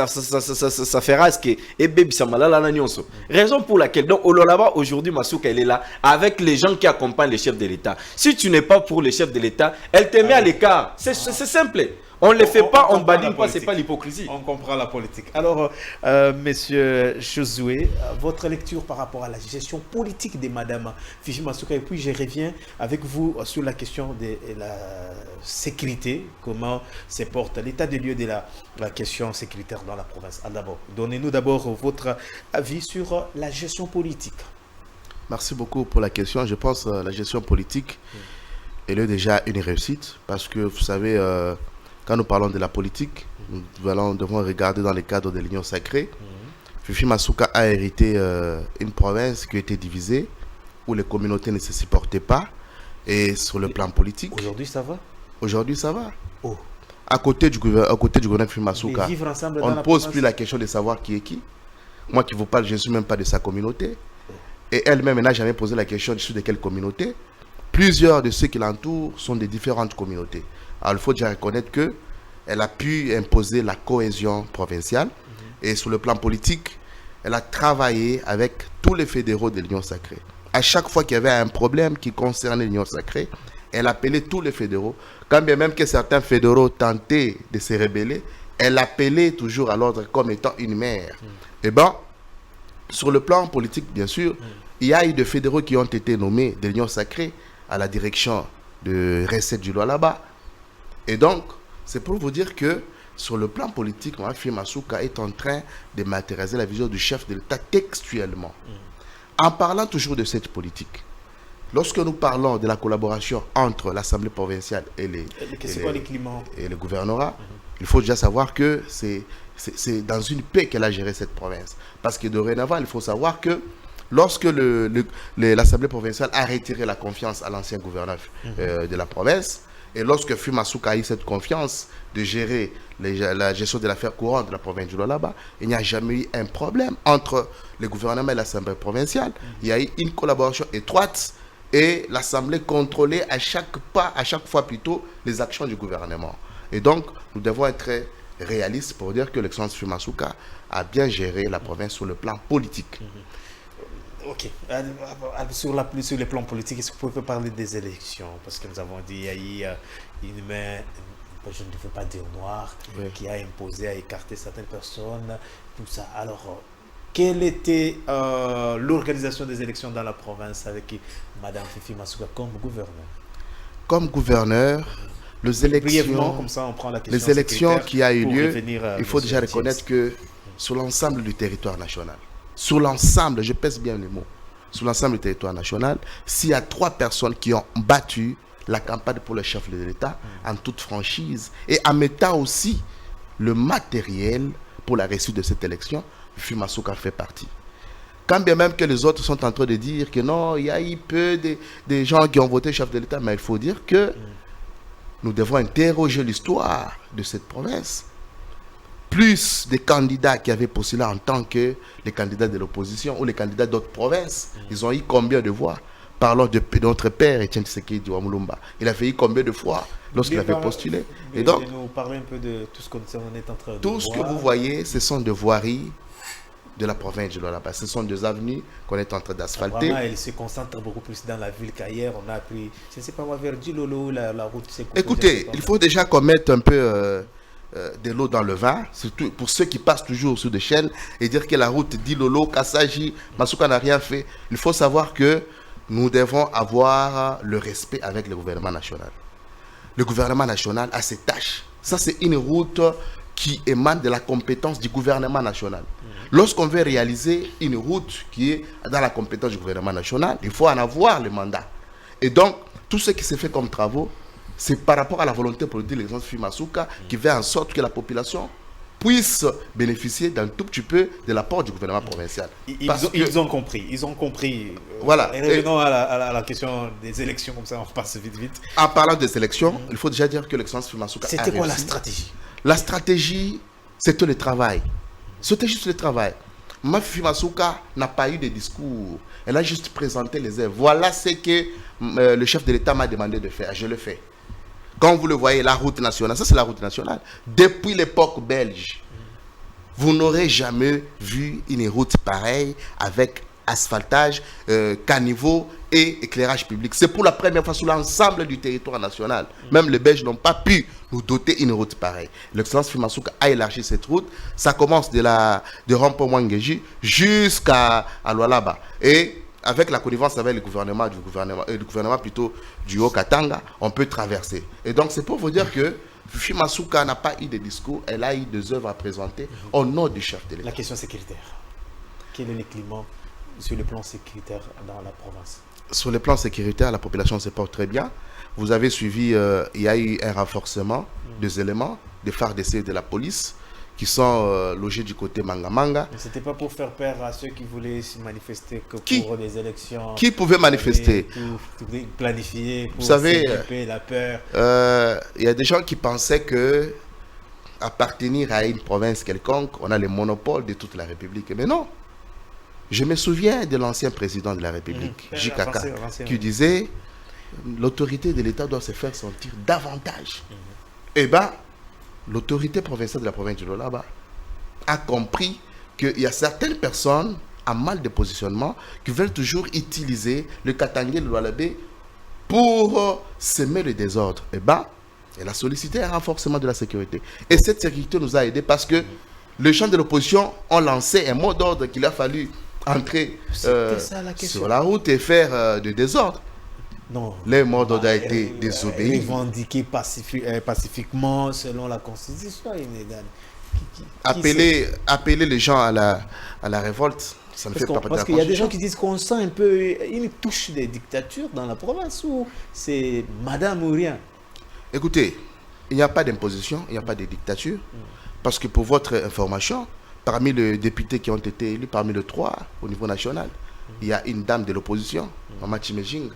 ce que et baby samalala na nyonso. Raison pour laquelle donc Ololaba aujourd'hui Masuka elle est là avec les gens qui accompagnent les chefs de l'État. Si tu n'es pas pour les chefs de l'État, elle te met à l'écart. C'est simple. On ne le fait pas, on ne badine pas, c'est pas l'hypocrisie. On comprend la politique. Alors, Monsieur Josué, votre lecture par rapport à la gestion politique de Madame Fifi Masuka, et puis je reviens avec vous sur la question de la sécurité, comment se porte l'état des lieux de la question sécuritaire dans la province. D'abord, donnez-nous d'abord votre avis sur la gestion politique. Merci beaucoup pour la question. Je pense que la gestion politique, elle est déjà une réussite, parce que vous savez... quand nous parlons de la politique, nous devons regarder dans le cadre de l'Union sacrée. Fifi Masuka a hérité une province qui a été divisée, où les communautés ne se supportaient pas. Et sur le plan politique... Aujourd'hui, ça va? Aujourd'hui, ça va. Oh. À côté du gouvernement Fifi Masuka, on ne pose plus la question de savoir qui est qui. Moi qui vous parle, je ne suis même pas de sa communauté. Et elle-même n'a jamais posé la question de quelle communauté. Plusieurs de ceux qui l'entourent sont de différentes communautés. Alors, il faut déjà reconnaître qu'elle a pu imposer la cohésion provinciale. Et sur le plan politique, elle a travaillé avec tous les fédéraux de l'Union sacrée. À chaque fois qu'il y avait un problème qui concernait l'Union sacrée, elle appelait tous les fédéraux. Quand bien même que certains fédéraux tentaient de se rebeller, elle appelait toujours à l'ordre comme étant une mère. Et bien, sur le plan politique, bien sûr, il y a eu des fédéraux qui ont été nommés de l'Union sacrée à la direction de Recette du Lualaba. Et donc, c'est pour vous dire que sur le plan politique, Fifi Masuka est en train de matérialiser la vision du chef de l'État textuellement. En parlant toujours de cette politique, lorsque nous parlons de la collaboration entre l'Assemblée provinciale et le gouvernorat, il faut déjà savoir que c'est dans une paix qu'elle a géré cette province. Parce que dorénavant, il faut savoir que lorsque l'Assemblée provinciale a retiré la confiance à l'ancien gouverneur de la province, et lorsque Fifi Masuka a eu cette confiance de gérer la gestion de l'affaire courante de la province du Lualaba, il n'y a jamais eu un problème entre le gouvernement et l'Assemblée provinciale. Il y a eu une collaboration étroite et l'Assemblée contrôlait à chaque fois plutôt les actions du gouvernement. Et donc, nous devons être très réalistes pour dire que l'excellence Fifi Masuka a bien géré la province sur le plan politique. Ok. Sur les plans politiques, est-ce que vous pouvez parler des élections? Parce que nous avons dit qu'il y a eu une main, je ne veux pas dire noire, Oui. qui a imposé à écarter certaines personnes, tout ça. Alors, quelle était l'organisation des élections dans la province avec Mme Fifi Masuka comme gouverneur? Comme gouverneur, Brièvement, comme ça, on prend la question les élections sécuritaire qui a eu pour lieu, revenir à il faut Monsieur déjà reconnaître que sur l'ensemble du territoire national, sur l'ensemble, je pèse bien les mots, sur l'ensemble du territoire national, s'il y a 3 personnes qui ont battu la campagne pour le chef de l'État en toute franchise et en mettant aussi le matériel pour la réussite de cette élection, Fifi Masuka fait partie. Quand bien même que les autres sont en train de dire que non, il y a eu peu de gens qui ont voté chef de l'État, mais il faut dire que nous devons interroger l'histoire de cette province. Plus des candidats qui avaient postulé en tant que les candidats de l'opposition ou les candidats d'autres provinces, ils ont eu combien de voix? Parlons de notre père, Etienne Tshisekedi Wamulumba. Il a fait eu combien de fois lorsqu'il avait postulé? Et donc, nous parler un peu de tout ce qu'on est en train de tout ce que vous voyez, ce sont des voiries de la province de Lualaba. Ce sont des avenues qu'on est en train d'asphalter. Vraiment, elle se concentre beaucoup plus dans la ville qu'ailleurs. On a appris, je ne sais pas moi, vers Dilolo, la route s'est coupée. Écoutez, il faut déjà qu'on mette un peu de l'eau dans le vin, surtout pour ceux qui passent toujours sur des chaînes et dire que la route Dilolo, Kassaji, Masuka n'a rien fait. Il faut savoir que nous devons avoir le respect avec le gouvernement national. Le gouvernement national a ses tâches. Ça, c'est une route qui émane de la compétence du gouvernement national. Lorsqu'on veut réaliser une route qui est dans la compétence du gouvernement national, il faut en avoir le mandat. Et donc, tout ce qui s'est fait comme travaux, c'est par rapport à la volonté politique de l'excellence Fifi Masuka qui fait en sorte que la population puisse bénéficier d'un tout petit peu de l'apport du gouvernement provincial. Ils ont compris. Voilà. Et revenons à la question des élections, comme ça on passe vite. En parlant des élections, il faut déjà dire que l'excellence Fifi Masuka a réussi. C'était quoi la stratégie? La stratégie, c'était le travail. C'était juste le travail. Fifi Masuka n'a pas eu de discours. Elle a juste présenté les œuvres. Voilà ce que le chef de l'État m'a demandé de faire. Je le fais. Quand vous le voyez, la route nationale, ça c'est la route nationale. Depuis l'époque belge, vous n'aurez jamais vu une route pareille avec asphaltage, caniveau et éclairage public. C'est pour la première fois sur l'ensemble du territoire national. Même les Belges n'ont pas pu nous doter une route pareille. L'excellence Fifi Masuka a élargi cette route. Ça commence de Rampo-Mwangeji jusqu'à Lualaba. Et avec la connivence avec le gouvernement plutôt du Haut-Katanga, on peut traverser. Et donc c'est pour vous dire que Fifi Masuka n'a pas eu de discours, elle a eu des œuvres à présenter au nom du chef de l'État. La question sécuritaire. Quel est le climat sur le plan sécuritaire dans la province? Sur le plan sécuritaire, la population se porte très bien. Vous avez suivi, il y a eu un renforcement des éléments, des phares d'essai de la police qui sont logés du côté Mangamanga. Ce n'était pas pour faire peur à ceux qui voulaient se manifester que pour des élections. Qui pouvait manifester? Tout planifier pour vous savez, la peur. Il y a des gens qui pensaient que appartenir à une province quelconque, on a le monopole de toute la République. Mais non. Je me souviens de l'ancien président de la République, Jikaka, qui disait l'autorité de l'État doit se faire sentir davantage. Eh bien, l'autorité provinciale de la province de Lualaba a compris qu'il y a certaines personnes en mal de positionnement qui veulent toujours utiliser le Katangé de Lualabé pour semer le désordre. Eh bien, elle a sollicité un renforcement de la sécurité. Et cette sécurité nous a aidés parce que les gens de l'opposition ont lancé un mot d'ordre qu'il a fallu entrer sur la route et faire du désordre. Non. Le mot d'ordre a été désobéi. Revendiqué pacifiquement selon la Constitution. Appeler les gens à la révolte, ça ne fait pas partie de la Constitution. Parce qu'il y a des gens qui disent qu'on sent un peu une touche de dictature dans la province où c'est madame ou rien. Écoutez, il n'y a pas d'imposition, il n'y a pas de dictature. Parce que pour votre information, parmi les députés qui ont été élus, parmi les 3 au niveau national, il y a une dame de l'opposition, Maman Chimejing.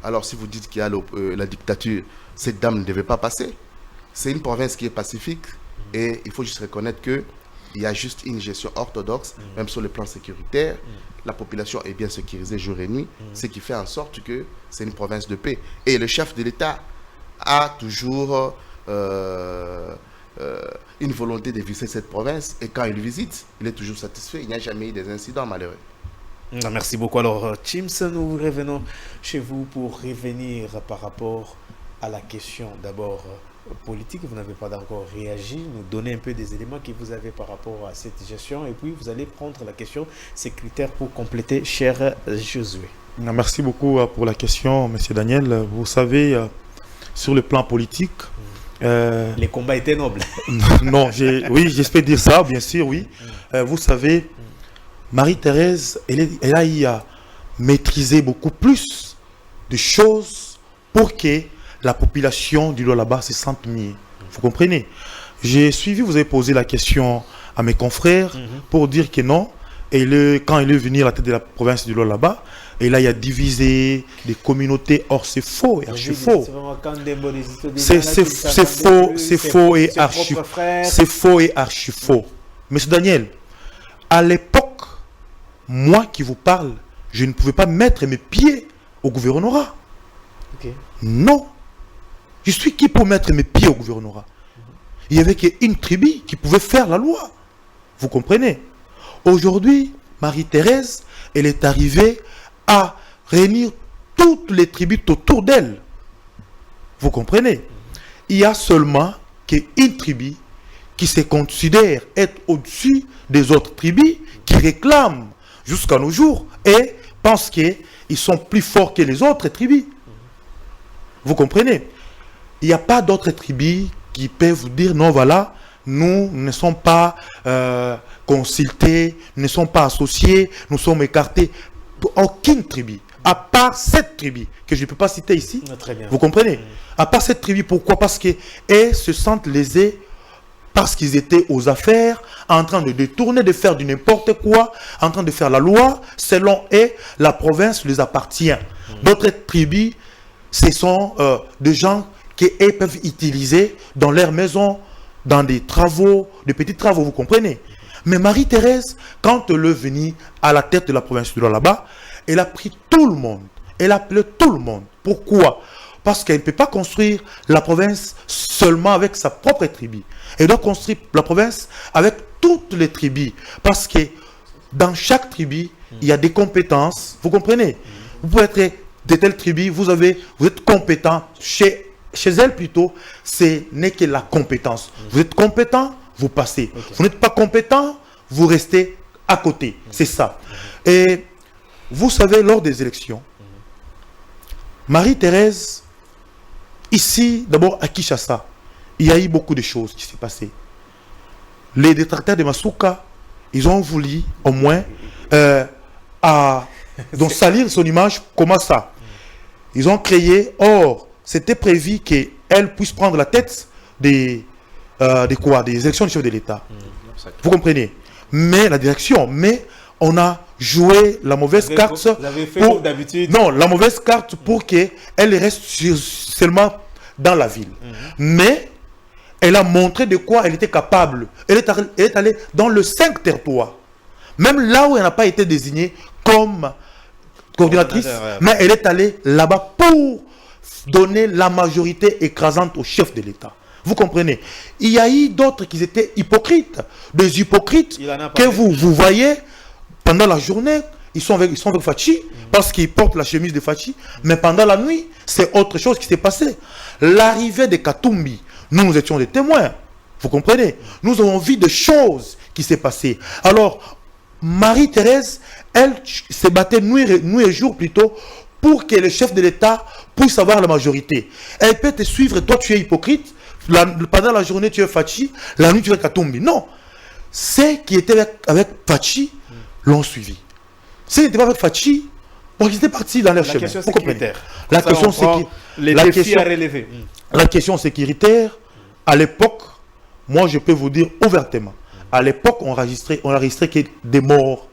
Alors si vous dites qu'il y a la dictature, cette dame ne devait pas passer. C'est une province qui est pacifique et il faut juste reconnaître qu'il y a juste une gestion orthodoxe, même sur le plan sécuritaire. La population est bien sécurisée jour et nuit, ce qui fait en sorte que c'est une province de paix. Et le chef de l'État a toujours une volonté de visiter cette province et quand il visite, il est toujours satisfait. Il n'y a jamais eu des incidents malheureux. Merci beaucoup. Alors, Chims, nous revenons chez vous pour revenir par rapport à la question d'abord politique. Vous n'avez pas encore réagi. Nous donner un peu des éléments que vous avez par rapport à cette gestion. Et puis, vous allez prendre la question sécuritaire pour compléter, cher Josué. Merci beaucoup pour la question, M. Daniel. Vous savez, sur le plan politique... les combats étaient nobles. Non, oui, j'espère dire ça, bien sûr, oui. Vous savez, Marie-Thérèse, elle a eu à maîtriser beaucoup plus de choses pour que la population du Lualaba se sente mieux. Vous comprenez? J'ai suivi, vous avez posé la question à mes confrères pour dire que non. Et quand elle est venue à la tête de la province du Lualaba, et là, il y a divisé des communautés. Or, c'est faux et archi faux. C'est faux et archi faux. C'est faux et archi faux. Monsieur Daniel, à l'époque, moi qui vous parle, je ne pouvais pas mettre mes pieds au gouvernorat. Non. Je suis qui pour mettre mes pieds au gouvernorat? Il n'y avait qu'une tribu qui pouvait faire la loi. Vous comprenez? Aujourd'hui, Marie-Thérèse, elle est arrivée à réunir toutes les tribus autour d'elle. Vous comprenez? Il y a seulement qu'une tribu qui se considère être au-dessus des autres tribus, qui réclament jusqu'à nos jours et pensent qu'ils sont plus forts que les autres tribus. Vous comprenez? Il n'y a pas d'autres tribus qui peuvent vous dire non, voilà, nous ne sommes pas consultés, nous ne sommes pas associés, nous sommes écartés. Aucune tribu, à part cette tribu, que je ne peux pas citer ici. Très bien. Vous comprenez? À part cette tribu, pourquoi? Parce qu'elles se sentent lésées, parce qu'ils étaient aux affaires, en train de détourner, de faire du n'importe quoi, en train de faire la loi, selon eux, la province les appartient. D'autres tribus, ce sont des gens qu'ils peuvent utiliser dans leur maison, dans des travaux, des petits travaux, vous comprenez? Mais Marie-Thérèse, quand elle est venue à la tête de la province du Lualaba, elle a pris tout le monde. Elle a appelé tout le monde. Pourquoi? Parce qu'elle ne peut pas construire la province seulement avec sa propre tribu. Elle doit construire la province avec toutes les tribus. Parce que dans chaque tribu, il y a des compétences. Vous comprenez? Vous pouvez être de telle tribu, vous êtes compétent. Chez elle plutôt, ce n'est que la compétence. Vous êtes compétent, vous passez. Vous n'êtes pas compétent, vous restez à côté. C'est ça. Et vous savez, lors des élections, Marie-Thérèse, ici, d'abord à Kinshasa, il y a eu beaucoup de choses qui s'est passées. Les détracteurs de Masuka, ils ont voulu au moins donc salir son image. Comment ça? Ils ont créé, or, c'était prévu qu'elle puisse prendre la tête des élections du chef de l'État. Vous comprenez? Mais la direction, on a joué la mauvaise carte. Vous avez fait comme d'habitude. Non, la mauvaise carte pour qu'elle reste seulement dans la ville. Mais elle a montré de quoi elle était capable. Elle est allée dans le 5 territoires. Même là où elle n'a pas été désignée comme coordinatrice, mais elle est allée là-bas pour donner la majorité écrasante au chef de l'État. Vous comprenez? Il y a eu d'autres qui étaient hypocrites. Des hypocrites que vous voyez pendant la journée, ils sont avec Fachi parce qu'ils portent la chemise de Fachi. Mais pendant la nuit, c'est autre chose qui s'est passé. L'arrivée de Katumbi, nous étions des témoins. Vous comprenez? Nous avons vu des choses qui s'est passées. Alors, Marie-Thérèse, elle se battait nuit et jour plutôt pour que le chef de l'État puisse avoir la majorité. Elle peut te suivre, toi tu es hypocrite, pendant la journée tu es Fachi, la nuit tu es Katumbi. Non. Ceux qui étaient avec Fachi l'ont suivi. Ceux qui n'étaient pas avec Fachi, ils étaient partis dans leur chemin. Question sécuritaire. La question sécuritaire, à l'époque, moi je peux vous dire ouvertement, à l'époque on enregistrait que des morts,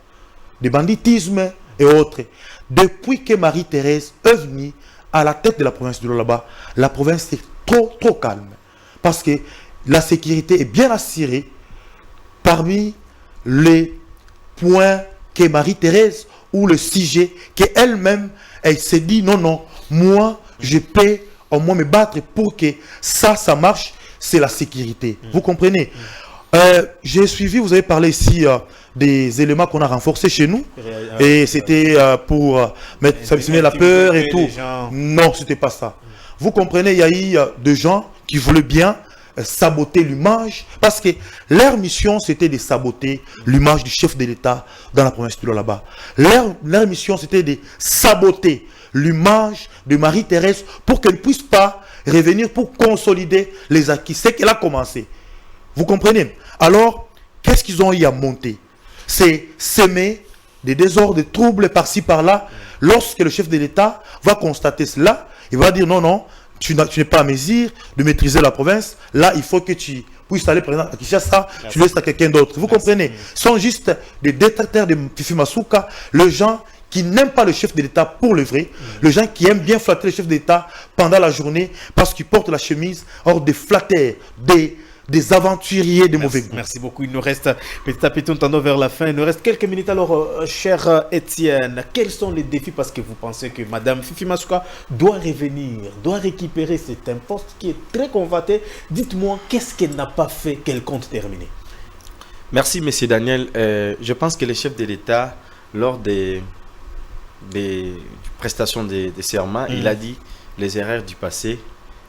des banditismes et autres. Depuis que Marie-Thérèse est venue à la tête de la province du Lualaba, la province est trop calme. Parce que la sécurité est bien assurée parmi les points que Marie-Thérèse ou le sujet qu'elle-même, elle s'est dit non, moi je peux au moins me battre pour que ça marche, c'est la sécurité. Vous comprenez? J'ai suivi, vous avez parlé ici des éléments qu'on a renforcés chez nous. Et c'était pour semer la peur et tout. Non, c'était pas ça. Vous comprenez, il y a eu des gens qui voulaient bien saboter l'image, parce que leur mission c'était de saboter l'image du chef de l'État dans la province du Lualaba. Leur mission c'était de saboter l'image de Marie-Thérèse pour qu'elle ne puisse pas revenir pour consolider les acquis. C'est qu'elle a commencé. Vous comprenez? Alors, qu'est-ce qu'ils ont eu à monter? C'est semer des désordres, des troubles par-ci par-là. Lorsque le chef de l'État va constater cela, il va dire non, non, tu n'es pas à mesure de maîtriser la province. Là, il faut que tu puisses aller, par exemple, à Kinshasa, tu laisses à quelqu'un d'autre. Vous comprenez? Ce sont juste des détracteurs de Fifi Masuka, les gens qui n'aiment pas le chef de l'État pour le vrai, les gens qui aiment bien flatter le chef de l'État pendant la journée parce qu'ils portent la chemise, hors des flatteurs, des aventuriers de mauvais goût. Merci beaucoup. Il nous reste, petit à petit, on tend vers la fin. Il nous reste quelques minutes. Alors, cher Étienne, quels sont les défis? Parce que vous pensez que Madame Fifi Masuka doit revenir, doit récupérer cet imposte qui est très convoité. Dites-moi, qu'est-ce qu'elle n'a pas fait qu'elle compte terminer? Merci, Monsieur Daniel. Je pense que les chefs de l'État, lors des prestations des serments, il a dit les erreurs du passé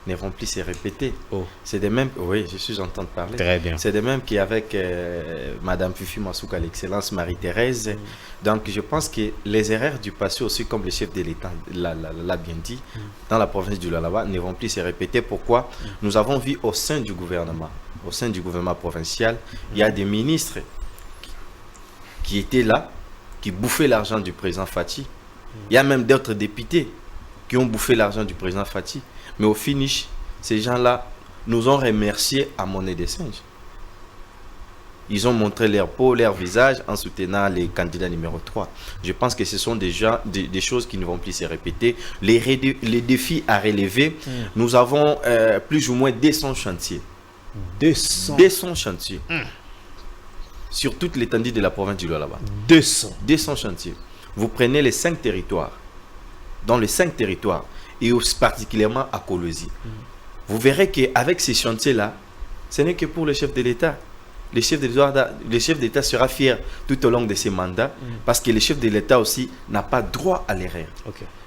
ne vont plus se répéter. C'est des mêmes, oui, je suis en train de parler. Très bien. C'est des mêmes qu'avec Madame Fifi Masuka, l'excellence Marie-Thérèse. Donc je pense que les erreurs du passé aussi, comme le chef de l'État l'a bien dit, dans la province du Lualaba, ne vont plus se répéter. Pourquoi? Nous avons vu au sein du gouvernement provincial, il y a des ministres qui étaient là, qui bouffaient l'argent du président Fati. Il y a même d'autres députés qui ont bouffé l'argent du président Fati. Mais au finish, ces gens-là nous ont remerciés à monnaie des singes. Ils ont montré leur peau, leur visage en soutenant les candidats numéro 3. Je pense que ce sont déjà des choses qui ne vont plus se répéter. Les défis à relever, nous avons plus ou moins 200 chantiers. 200 chantiers. Sur toute l'étendue de la province du Lualaba. 200 chantiers. Vous prenez les 5 territoires. Dans les 5 territoires, et aussi particulièrement à Kolwezi. Vous verrez qu'avec ces chantiers-là, ce n'est que pour le chef de l'État. Le chef de l'État sera fier tout au long de ses mandats, parce que le chef de l'État aussi n'a pas droit à l'erreur.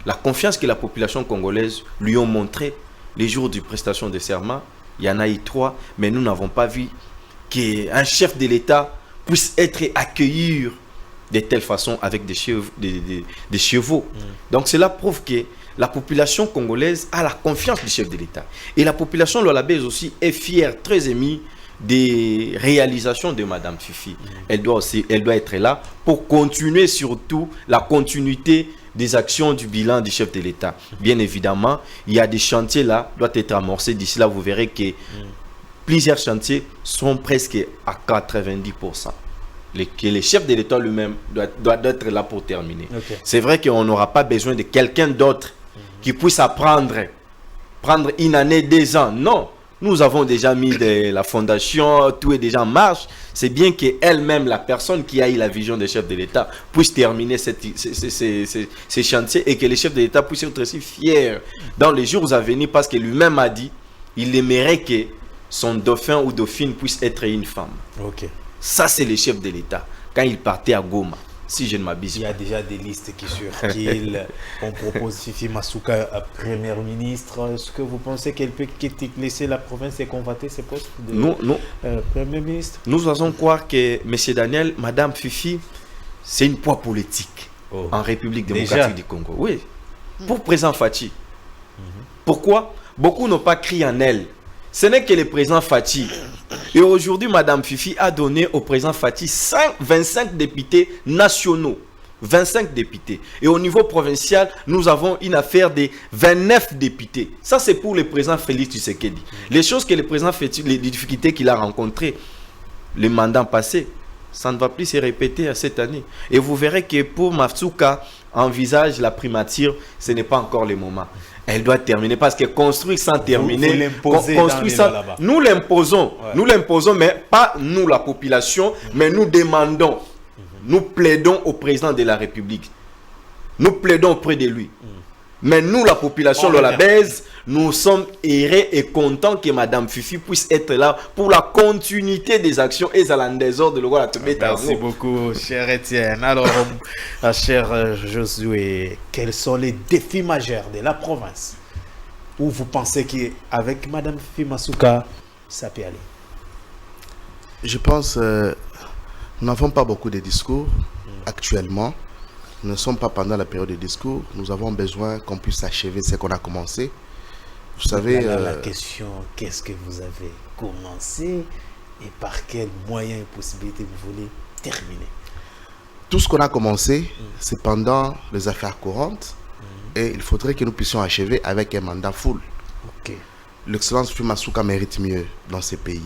La confiance que la population congolaise lui ont montré les jours de prestation de serment, il y en a eu 3, mais nous n'avons pas vu qu'un chef de l'État puisse être accueilli de telle façon avec des chevaux. Donc cela prouve que la population congolaise a la confiance du chef de l'État. Et la population lualabaise aussi est fière, très émue des réalisations de Madame Fifi. Elle doit être là pour continuer surtout la continuité des actions du bilan du chef de l'État. Bien évidemment, il y a des chantiers là, doivent être amorcés. D'ici là, vous verrez que plusieurs chantiers sont presque à 90%. Que le chef de l'État lui-même doit être là pour terminer. C'est vrai qu'on n'aura pas besoin de quelqu'un d'autre qui puisse prendre une année, 2 ans. Non, nous avons déjà mis la fondation, tout est déjà en marche. C'est bien qu'elle-même, la personne qui a eu la vision des chefs de l'État, puisse terminer ces chantiers et que les chefs de l'État puissent être aussi fiers dans les jours à venir, parce que lui-même a dit il aimerait que son dauphin ou dauphine puisse être une femme. Ça, c'est les chefs de l'État. Quand il partait à Goma, si je ne m'abuse. Il y a déjà des listes qui circulent. On propose Fifi Masuka à Premier ministre. Est-ce que vous pensez qu'elle peut laisser la province et convoiter ses postes de Premier ministre? Nous osons croire que, M. Daniel, Madame Fifi, c'est une poids politique en République démocratique du Congo. Oui. Pour président Fati. Pourquoi? Beaucoup n'ont pas crié en elle. Ce n'est que le président Fati. Et aujourd'hui, Madame Fifi a donné au président Fati 25 députés nationaux. 25 députés. Et au niveau provincial, nous avons une affaire de 29 députés. Ça, c'est pour le président Félix Tshisekedi. Les choses que le président fait, les difficultés qu'il a rencontrées, le mandat passé, ça ne va plus se répéter à cette année. Et vous verrez que pour Masuka, envisage la primature, ce n'est pas encore le moment. Elle doit terminer, parce que construire sans terminer, nous l'imposons, mais pas nous la population, mais nous demandons, nous plaidons au président de la République, nous plaidons auprès de lui. Mais nous, la population lualabaise, nous sommes heureux et contents que Madame Fifi puisse être là pour la continuité des actions et à désordre de l'Ogola. Merci beaucoup, cher Étienne. Alors, cher Josué, quels sont les défis majeurs de la province où vous pensez qu'avec Madame Fifi Masuka, ça peut aller? Je pense nous n'avons pas beaucoup de discours actuellement. Nous ne sommes pas pendant la période de discours. Nous avons besoin qu'on puisse achever ce qu'on a commencé. Vous savez... la question, qu'est-ce que vous avez commencé et par quels moyens et possibilités vous voulez terminer? Tout ce qu'on a commencé, c'est pendant les affaires courantes. Et il faudrait que nous puissions achever avec un mandat full. Okay. L'excellence Fifi Masuka mérite mieux dans ces pays.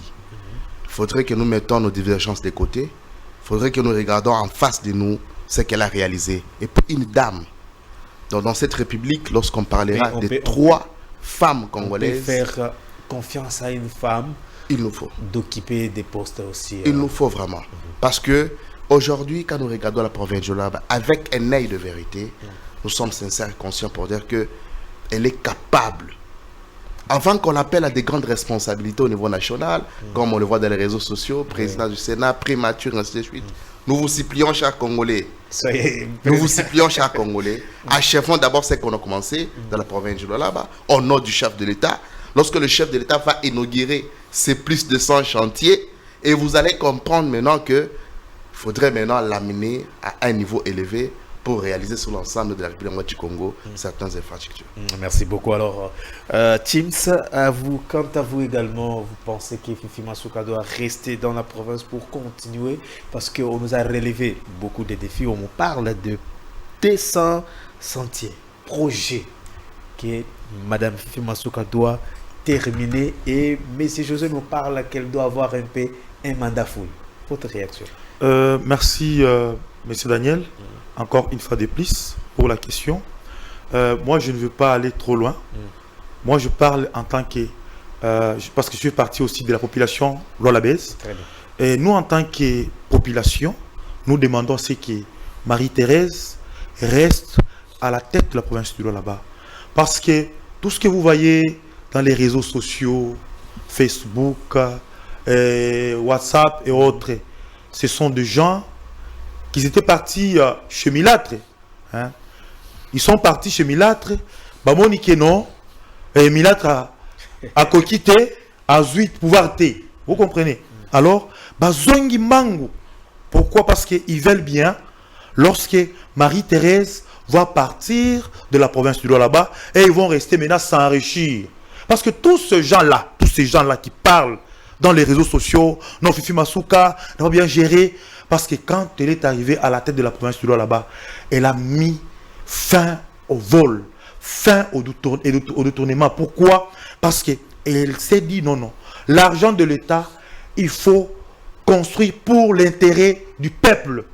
Il faudrait que nous mettons nos divergences de côté. Il faudrait que nous regardions en face de nous ce qu'elle a réalisé. Et pour une dame, dans cette république, lorsqu'on parlera de 3 femmes congolaises... On peut faire confiance à une femme. Il nous faut. D'occuper des postes aussi. Il nous faut vraiment. Parce que aujourd'hui, quand nous regardons la province de Lualaba, avec un œil de vérité, nous sommes sincères et conscients pour dire qu'elle est capable. Avant qu'on l'appelle à des grandes responsabilités au niveau national, comme on le voit dans les réseaux sociaux, président du Sénat, prémature, ainsi de suite, nous vous supplions, chers Congolais, nous vous supplions, chers Congolais, achevons d'abord ce qu'on a commencé dans la province de Lualaba, au nom du chef de l'État. Lorsque le chef de l'État va inaugurer ces plus de 100 chantiers, et vous allez comprendre maintenant qu'il faudrait maintenant l'amener à un niveau élevé pour réaliser sur l'ensemble de la République du Congo certaines infrastructures. Merci beaucoup. Alors, Teams, quant à vous également, vous pensez que Fifi Masuka doit rester dans la province pour continuer? Parce qu'on nous a relevé beaucoup de défis. On nous parle de 200 sentiers, projets que Madame Fifi Masuka doit terminer. Et M. José nous parle qu'elle doit avoir un peu un mandat full. Votre réaction? Merci, M. Daniel. Encore une fois de plus pour la question. Moi, je ne veux pas aller trop loin. Moi, je parle en tant que... parce que je suis parti aussi de la population lualabaise. Et nous, en tant que population, nous demandons à ce que Marie-Thérèse reste à la tête de la province du Lualaba. Parce que tout ce que vous voyez dans les réseaux sociaux, Facebook, WhatsApp et autres, ce sont des gens qui étaient partis chez Milâtre. Hein. Ils sont partis chez Milâtre. Bamoni Keno, et Milâtre a quitté, a 8 pouvoir T. Vous comprenez? Alors, Bazongi Mango. Pourquoi? Parce qu'ils veulent bien, lorsque Marie-Thérèse va partir de la province du Lualaba, et ils vont rester maintenant s'enrichir. Parce que tous ces gens-là qui parlent dans les réseaux sociaux, non, Fifi Masuka n'a pas bien géré. Parce que quand elle est arrivée à la tête de la province du Lualaba, elle a mis fin au vol, fin au détournement. Pourquoi? Parce qu'elle s'est dit non. L'argent de l'État, il faut construire pour l'intérêt du peuple,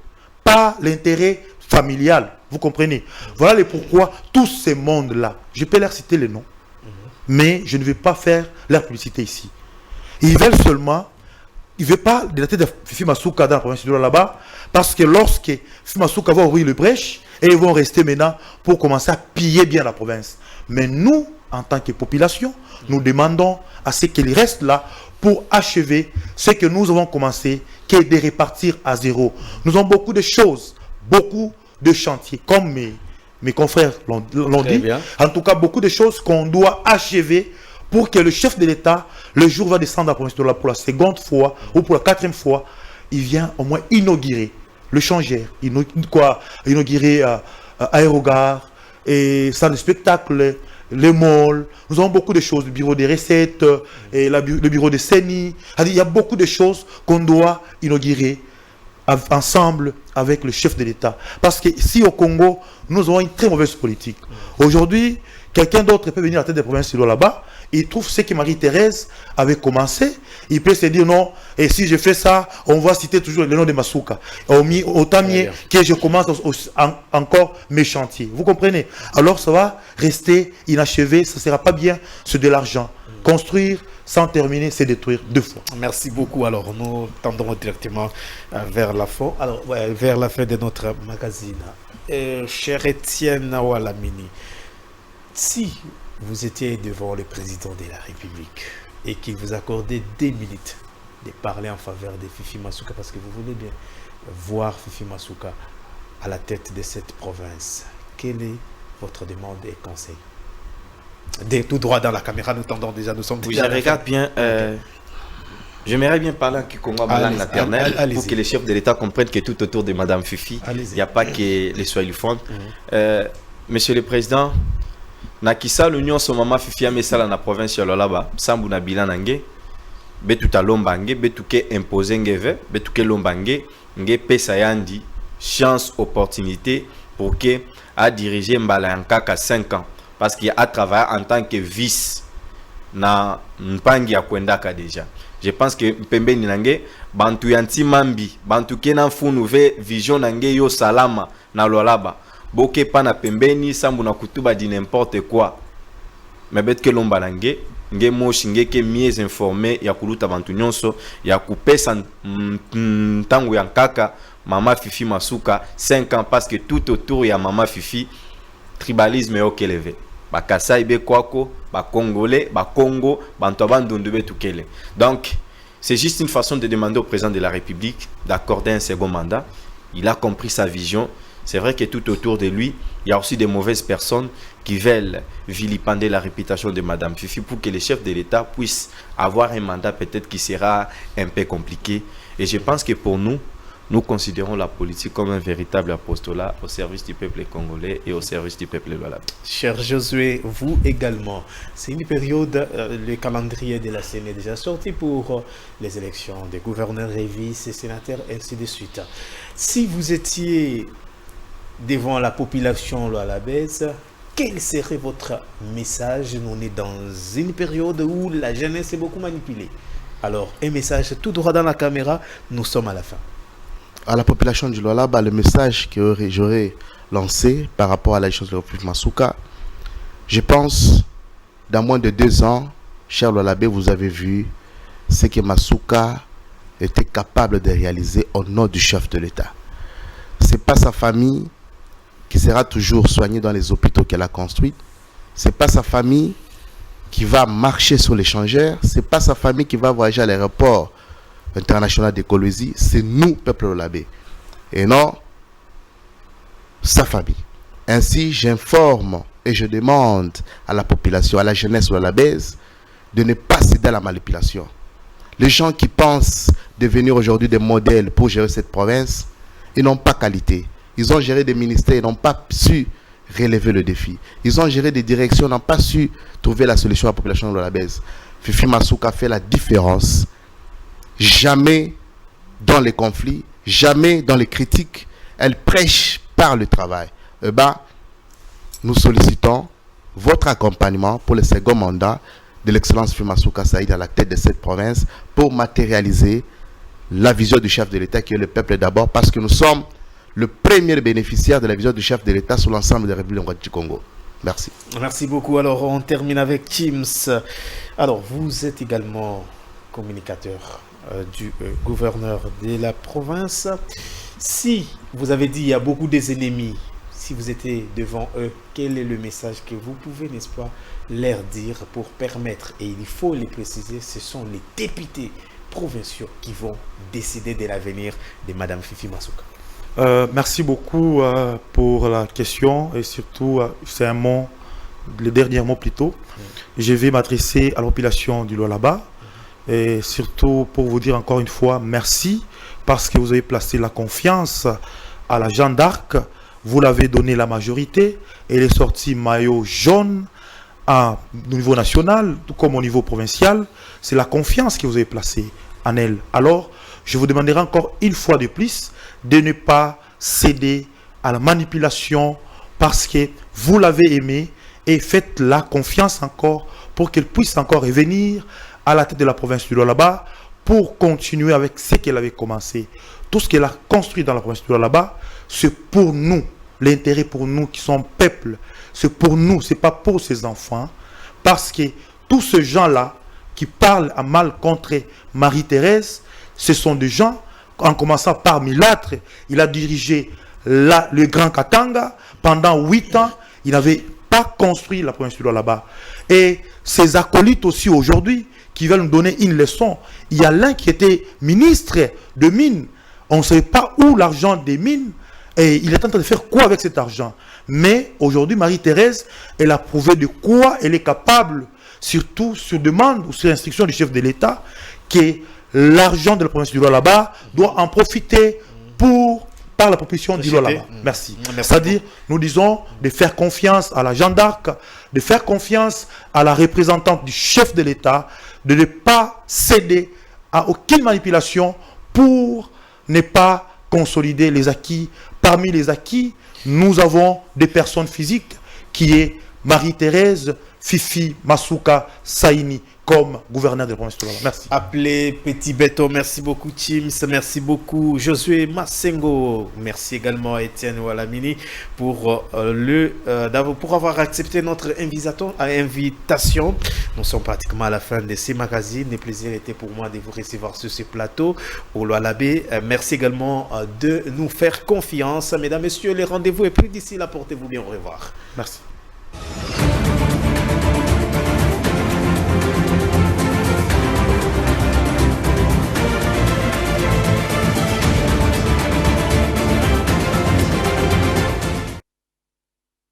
pas l'intérêt familial. Vous comprenez? Voilà le pourquoi tous ces mondes-là, je peux leur citer les noms, mais je ne vais pas faire leur publicité ici. Ils veulent seulement... Il ne veut pas de la tête de Fifi Masuka dans la province du Lualaba, parce que lorsque Fifi Masuka va ouvrir le brèche, et ils vont rester maintenant pour commencer à piller bien la province. Mais nous, en tant que population, nous demandons à ce qu'ils restent là pour achever ce que nous avons commencé, qui est de repartir à zéro. Nous avons beaucoup de choses, beaucoup de chantiers, comme mes confrères l'ont dit. Bien. En tout cas, beaucoup de choses qu'on doit achever pour que le chef de l'État, le jour où va descendre à la province de Lualaba pour la seconde fois ou pour la 4e fois, il vient au moins inaugurer le changeur, inaugurer aérogare, et salle de spectacle, les malls. Nous avons beaucoup de choses, le bureau des recettes, et le bureau de CENI. Il y a beaucoup de choses qu'on doit inaugurer ensemble avec le chef de l'État. Parce que ici au Congo, nous avons une très mauvaise politique. Aujourd'hui, quelqu'un d'autre peut venir à la tête des provinces de Lualaba, il trouve ce que Marie-Thérèse avait commencé, il peut se dire non, et si je fais ça, on va citer toujours le nom de Masuka. Autant mieux que je commence encore mes chantiers. Vous comprenez? Alors ça va rester inachevé, ça ne sera pas bien, c'est de l'argent. Construire sans terminer, c'est détruire 2 fois. Merci beaucoup. Alors nous tendons directement vers la fin. Alors, vers la fin de notre magazine. Cher Étienne Walamini, si vous étiez devant le président de la République et qu'il vous accordait 2 minutes de parler en faveur de Fifi Masuka parce que vous voulez bien voir Fifi Masuka à la tête de cette province, quelle est votre demande et conseil? Tout droit dans la caméra, nous tendons déjà, nous sommes Oui, déjà... je regarde bien. J'aimerais bien parler en Kikongo, ma langue maternelle, pour que les chefs de l'État comprennent que tout autour de Madame Fifi, il n'y a pas que les Swahilophones. Monsieur le Président, Nakisa l'Union son maman Fifi a mis ça dans la province de Lolaba, Sambu na bilan nange, betuta lombange, betuke imposé ngeve, betuke lombange, nge pesa yandi, chance, opportunité pour que a dirigé Mbalankaka 5 ans. Parce qu'il a travaillé en tant que vice na Mpangi à Kwendaka déjà. Je pense que Pembe Ninange, Bantu Yanti Mambi, Bantu Kenan Funouve, Vision Nange Yo Salama, na Lolaba. Boke Pana Pembeni, Sambu na Kutuba dit n'importe quoi. Mais bête que l'on balangue, Nge Moshi, Nge ke mieux informé, Yakuluta Bantu Nyonso, Yakupe San Tangu Yankaka, Mama Fifi Masuka, 5 ans parce que tout autour, il y a Mama Fifi, tribalisme est au Kélevé. Bakasa ibe kwako, ba Congolais, ba Congo, bandundube tukele. Donc, c'est juste une façon de demander au président de la République d'accorder un second mandat. Il a compris sa vision. C'est vrai que tout autour de lui, il y a aussi des mauvaises personnes qui veulent vilipender la réputation de Madame Fifi pour que les chefs de l'État puissent avoir un mandat peut-être qui sera un peu compliqué. Et je pense que pour nous, nous considérons la politique comme un véritable apostolat au service du peuple congolais et au service du peuple lolabé. Cher Josué, vous également. C'est une période, le calendrier de la CENI est déjà sorti pour les élections des gouverneurs et vice-sénateurs, ainsi de suite. Si vous étiez devant la population lolabaise, quel serait votre message? Nous sommes dans une période où la jeunesse est beaucoup manipulée. Alors, un message tout droit dans la caméra, nous sommes à la fin. À la population du Lualaba, le message que j'aurais lancé par rapport à la chose de Fifi Masuka, je pense, dans moins de 2 ans, cher Lualabé, vous avez vu ce que Masuka était capable de réaliser au nom du chef de l'État. Ce n'est pas sa famille qui sera toujours soignée dans les hôpitaux qu'elle a construits. Ce n'est pas sa famille qui va marcher sur l'échangeur. Ce n'est pas sa famille qui va voyager à l'aéroport international de Kolwezi, c'est nous, peuple lolabé, et non sa famille. Ainsi, j'informe et je demande à la population, à la jeunesse lolabaise, de ne pas céder à la manipulation. Les gens qui pensent devenir aujourd'hui des modèles pour gérer cette province, ils n'ont pas qualité. Ils ont géré des ministères, ils n'ont pas su relever le défi. Ils ont géré des directions, ils n'ont pas su trouver la solution à la population lolabaise. Fifi Masuka fait la différence. Jamais dans les conflits, jamais dans les critiques, elle prêche par le travail. Nous sollicitons votre accompagnement pour le second mandat de l'excellence Fifi Masuka Saïd à la tête de cette province pour matérialiser la vision du chef de l'État qui est le peuple d'abord, parce que nous sommes le premier bénéficiaire de la vision du chef de l'État sur l'ensemble des républiques du Congo. Merci. Merci beaucoup. Alors, on termine avec Kims. Alors, vous êtes également communicateur du gouverneur de la province. Si vous avez dit il y a beaucoup des ennemis, si vous étiez devant eux, quel est le message que vous pouvez, n'est-ce pas, leur dire pour permettre, et il faut les préciser, ce sont les députés provinciaux qui vont décider de l'avenir de Madame Fifi Masuka. Merci beaucoup pour la question et surtout, c'est un mot, le dernier mot plutôt. Je vais m'adresser à la population du Lualaba. Et surtout pour vous dire encore une fois merci parce que vous avez placé la confiance à la Jeanne d'Arc, vous l'avez donné la majorité, elle est sortie maillot jaune au niveau national tout comme au niveau provincial. C'est la confiance que vous avez placée en elle. Alors je vous demanderai encore une fois de plus de ne pas céder à la manipulation parce que vous l'avez aimée et faites la confiance encore pour qu'elle puisse encore revenir à la tête de la province du Lualaba pour continuer avec ce qu'elle avait commencé. Tout ce qu'elle a construit dans la province du Lualaba, c'est pour nous, l'intérêt pour nous qui sommes peuple, c'est pour nous, c'est pas pour ses enfants, parce que tous ces gens-là qui parlent à mal contre Marie-Thérèse, ce sont des gens, en commençant par Milâtre, il a dirigé le Grand Katanga pendant 8 ans, il n'avait pas construire la province du Lualaba. Et ces acolytes aussi aujourd'hui qui veulent nous donner une leçon. Il y a l'un qui était ministre de mines. On ne sait pas où l'argent des mines et il est en train de faire quoi avec cet argent. Mais aujourd'hui, Marie-Thérèse, elle a prouvé de quoi elle est capable, surtout sur demande ou sur instruction du chef de l'État, que l'argent de la province du Lualaba doit en profiter par la population du Lualaba. Merci. C'est-à-dire, nous disons de faire confiance à la Jeanne d'Arc, de faire confiance à la représentante du chef de l'État, de ne pas céder à aucune manipulation pour ne pas consolider les acquis. Parmi les acquis, nous avons des personnes physiques qui est Marie-Thérèse Fifi Masuka Saini comme gouverneur de la province de Lualaba. Merci. Appelé Petit Béton, merci beaucoup Chims, merci beaucoup Josué Massengo, merci également Étienne Walamini pour avoir accepté notre invitation. Nous sommes pratiquement à la fin de ces magazines. Le plaisir était pour moi de vous recevoir sur ce plateau au Lualabé. Merci également de nous faire confiance. Mesdames, Messieurs, les rendez-vous est plus d'ici là. Portez-vous bien. Au revoir. Merci.